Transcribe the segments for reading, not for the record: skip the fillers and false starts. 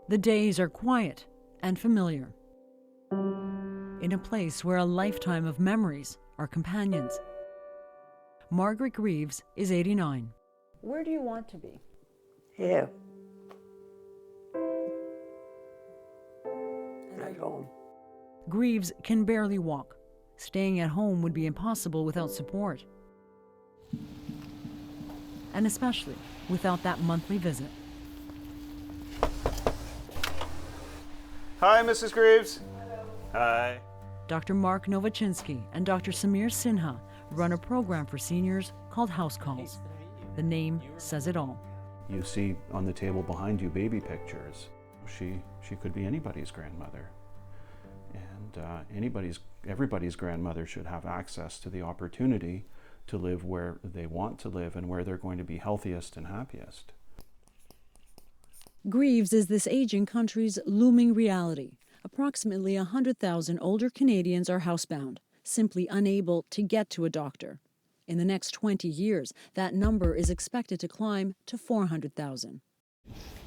The days are quiet and familiar, in a place where a lifetime of memories are companions. Margaret Greaves is 89. Where do you want to be? Here. At home. Greaves can barely walk. Staying at home would be impossible without support. And especially without that monthly visit. Hi, Mrs. Greaves. Hello. Hi. Dr. Mark Novachinsky and Dr. Samir Sinha run a program for seniors called HouseCalls. The name says it all. You see on the table behind you baby pictures. She could be anybody's grandmother. And everybody's grandmother should have access to the opportunity to live where they want to live and where they're going to be healthiest and happiest. Greaves is this aging country's looming reality. Approximately 100,000 older Canadians are housebound, simply unable to get to a doctor. In the next 20 years, that number is expected to climb to 400,000.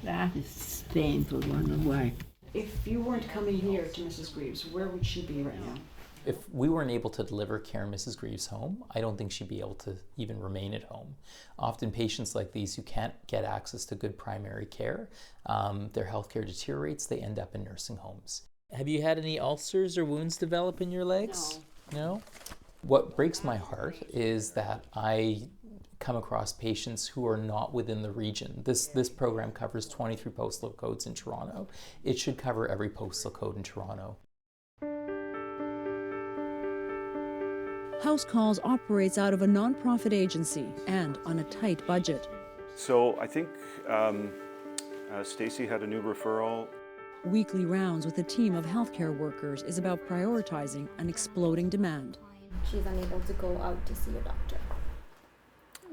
That is painful one away. If you weren't coming here to Mrs. Greaves, where would she be right now? If we weren't able to deliver care in Mrs. Greaves' home, I don't think she'd be able to even remain at home. Often patients like these who can't get access to good primary care, their health care deteriorates, they end up in nursing homes. Have you had any ulcers or wounds develop in your legs? No? What breaks my heart is that I come across patients who are not within the region. This program covers 23 postal codes in Toronto. It should cover every postal code in Toronto. HouseCalls operates out of a nonprofit agency and on a tight budget. So I think Stacy had a new referral. Weekly rounds with a team of healthcare workers is about prioritizing an exploding demand. She's unable to go out to see a doctor.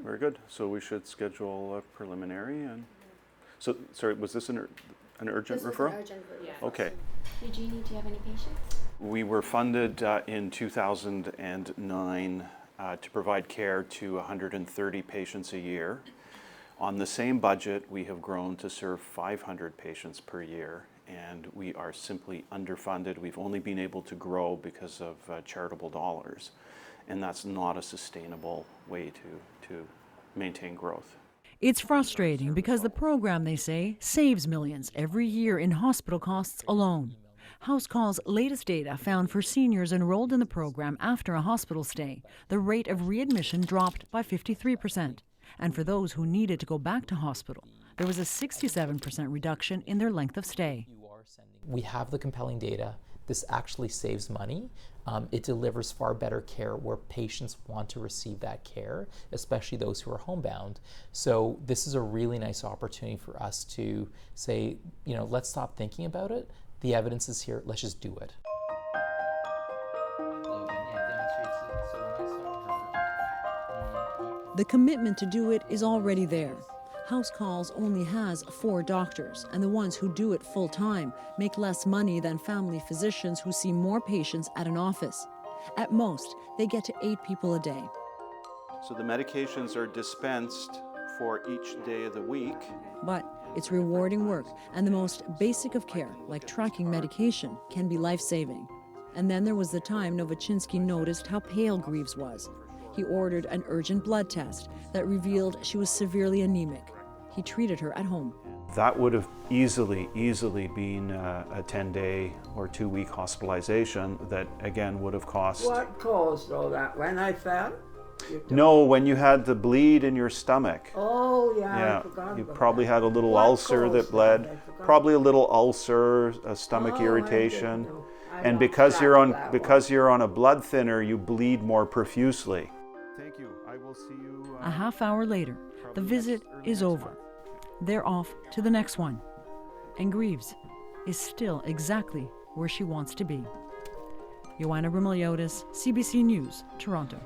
Very good. So we should schedule a preliminary. And so, sorry, was this an urgent referral? An urgent referral. Yeah. Okay. Eugenie, do you have any patients? We were funded in 2009 to provide care to 130 patients a year. On the same budget, we have grown to serve 500 patients per year, and we are simply underfunded. We've only been able to grow because of charitable dollars, and that's not a sustainable way to maintain growth. It's frustrating because the program, they say, saves millions every year in hospital costs alone. HouseCalls' latest data found for seniors enrolled in the program after a hospital stay, the rate of readmission dropped by 53%. And for those who needed to go back to hospital, there was a 67% reduction in their length of stay. We have the compelling data. This actually saves money. It delivers far better care where patients want to receive that care, especially those who are homebound. So this is a really nice opportunity for us to say, let's stop thinking about it. The evidence is here, let's just do it. The commitment to do it is already there. HouseCalls only has 4 doctors, and the ones who do it full-time make less money than family physicians who see more patients at an office. At most, they get to 8 people a day. So the medications are dispensed for each day of the week. But it's rewarding work, and the most basic of care, like tracking medication, can be life-saving. And then there was the time Novachinsky noticed how pale Greaves was. He ordered an urgent blood test that revealed she was severely anemic. He treated her at home. That would have easily been a 10-day or 2-week hospitalization that, again, would have cost... What caused all that? When I fell? No, when you had the bleed in your stomach. Oh, yeah, I forgot You about probably that. had a little What ulcer that caused bled. that? I forgot. Probably a little ulcer, a stomach Oh, irritation. I didn't know. I And lost because track you're of on that because you're on a blood thinner, you bleed more profusely. Thank you. I will see you. A half hour later, the visit is over. They're off to the next one. And Greaves is still exactly where she wants to be. Joanna Brimiliotis, CBC News, Toronto.